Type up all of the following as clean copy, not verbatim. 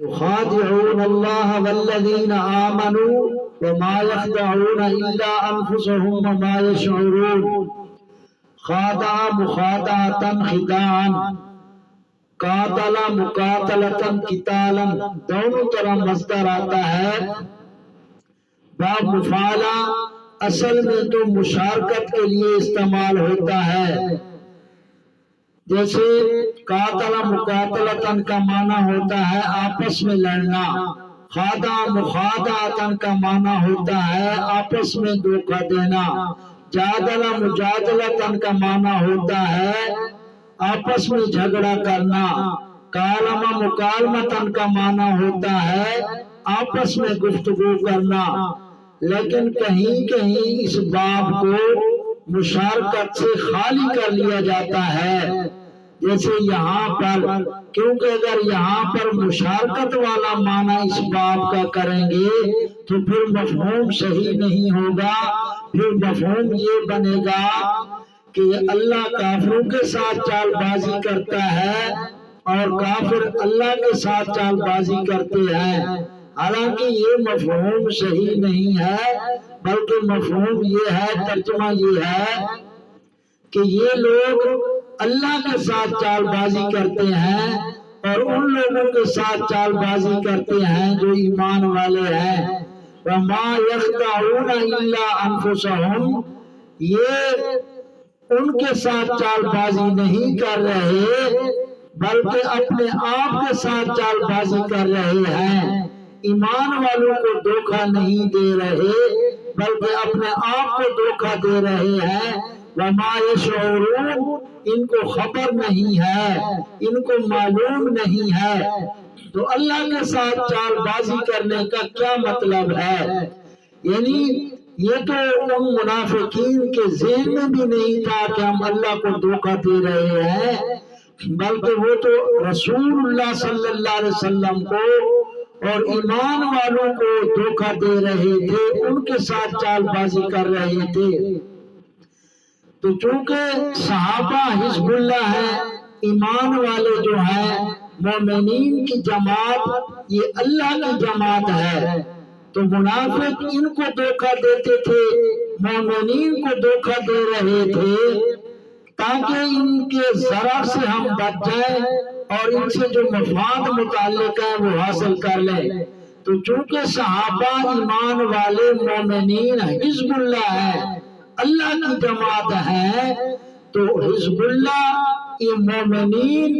يخادعون الله والذين آمنوا وما يخدعون إلا أنفسهم وما يشعرون خادع مخادعة خداعا قاتل مقاتلة قتالا دونوں طرح مصدر آتا ہے. باب مفعلہ اصل میں تو مشارکت کے لیے استعمال ہوتا ہے. جیسے قاتل مقاتلتن کا معنی ہوتا ہے آپس میں لڑنا، خادع مخادعتن کا معنی ہوتا ہے آپس میں دھوکہ دینا، جادل مجادلتن کا معنی ہوتا ہے آپس میں جھگڑا کرنا، کالم مکالمتن کا معنی ہوتا ہے آپس میں گفتگو کرنا. لیکن کہیں کہیں اس باب کو مشارکت سے خالی کر لیا جاتا ہے، جیسے یہاں پر، کیونکہ اگر یہاں پر مشارکت والا معنی اس باب کا کریں گے تو پھر مفہوم صحیح نہیں ہوگا. پھر مفہوم یہ بنے گا کہ اللہ کافروں کے ساتھ چال بازی کرتا ہے اور کافر اللہ کے ساتھ چال بازی کرتے ہیں. حالانکہ یہ مفہوم صحیح نہیں ہے، بلکہ مفہوم یہ ہے، ترجمہ یہ ہے کہ یہ لوگ اللہ کے ساتھ چال بازی کرتے ہیں اور ان لوگوں کے ساتھ چال بازی کرتے ہیں جو ایمان والے ہیں. وَمَا يَخْدَعُونَ إِلَّا أَنفُسَهُمْ، یہ ان کے ساتھ چال بازی نہیں کر رہے بلکہ اپنے آپ کے ساتھ چال بازی کر رہے ہیں. ایمان والوں کو دھوکہ نہیں دے رہے بلکہ اپنے آپ کو دھوکہ دے رہے ہیں. وما یشعرون، ان کو خبر نہیں ہے، ان کو معلوم نہیں ہے. تو اللہ کے ساتھ چال بازی کرنے کا کیا مطلب ہے؟ یعنی یہ تو ان منافقین کے ذہن میں بھی نہیں تھا کہ ہم اللہ کو دھوکہ دے رہے ہیں، بلکہ وہ تو رسول اللہ صلی اللہ علیہ وسلم کو اور ایمان والوں کو دھوکہ دے رہے تھے، ان کے ساتھ چال بازی کر رہے تھے. تو چونکہ صحابہ حزب اللہ ہے، ایمان والے جو ہیں مومنین کی جماعت یہ اللہ کی جماعت ہے، تو منافق ان کو دھوکہ دیتے تھے، مومنین کو دھوکہ دے رہے تھے تاکہ ان کے ضرر سے ہم بچ جائیں اور ان سے جو مفاد متعلق ہے وہ حاصل کر لیں. تو چونکہ صحابہ ایمان والے مومنین حزب اللہ ہے، اللہ کی جماعت ہے، تو حزب اللہ یہ مومنین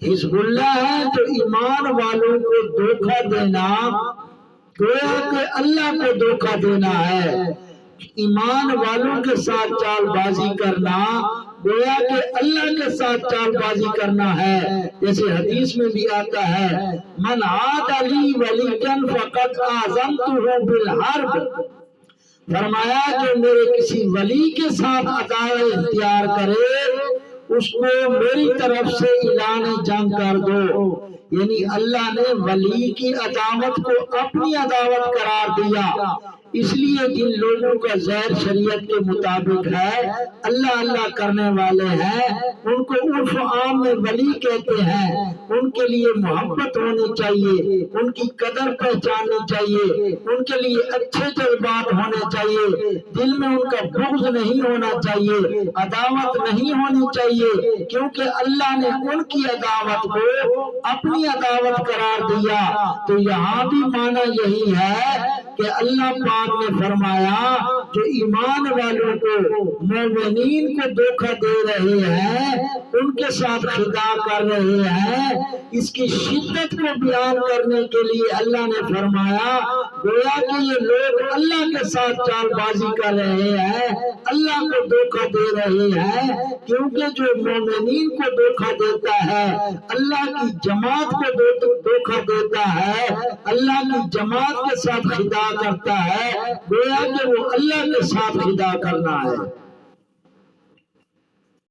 حزب اللہ ہے، تو ایمان والوں کو دھوکہ دینا گویا کہ اللہ کو دھوکہ دینا ہے. ایمان والوں کے ساتھ چال بازی کرنا گویا کہ اللہ کے ساتھ چال بازی کرنا ہے. جیسے حدیث میں بھی آتا ہے من عاد لی ولیا فقد آذنتہ بالحرب، فرمایا کہ میرے کسی ولی کے ساتھ عداوت اختیار کرے اس کو میری طرف سے اعلان جنگ کر دو. یعنی اللہ نے ولی کی عداوت کو اپنی عداوت قرار دیا. اس لیے جن لوگوں کا ظاہر شریعت کے مطابق ہے، اللہ اللہ کرنے والے ہیں، ان کو عرف عام میں ولی کہتے ہیں. ان کے لیے محبت ہونی چاہیے، ان کی قدر پہچاننی چاہیے، ان کے لیے اچھے جذبات ہونے چاہیے، دل میں ان کا بغض نہیں ہونا چاہیے، عداوت نہیں ہونی چاہیے، کیونکہ اللہ نے ان کی عداوت کو اپنی عداوت قرار دیا. تو یہاں بھی معنی یہی ہے کہ اللہ پاک نے فرمایا جو ایمان والوں کو مومنین کو دھوکہ دے رہے ہیں، ان کے ساتھ خدا کر رہے ہیں. اس کی شدت کو بیان کرنے کے لیے اللہ نے فرمایا گویا کہ یہ لوگ اللہ کے ساتھ چال بازی کر رہے ہیں، اللہ کو دھوکہ دے رہے ہیں. کیونکہ جو مومنین کو دھوکہ دیتا ہے اللہ کی جماعت کو دھوکہ دیتا ہے، اللہ کی جماعت کے ساتھ خدا کرتا ہے، گویا کہ وہ اللہ کے ساتھ خدا کرنا ہے.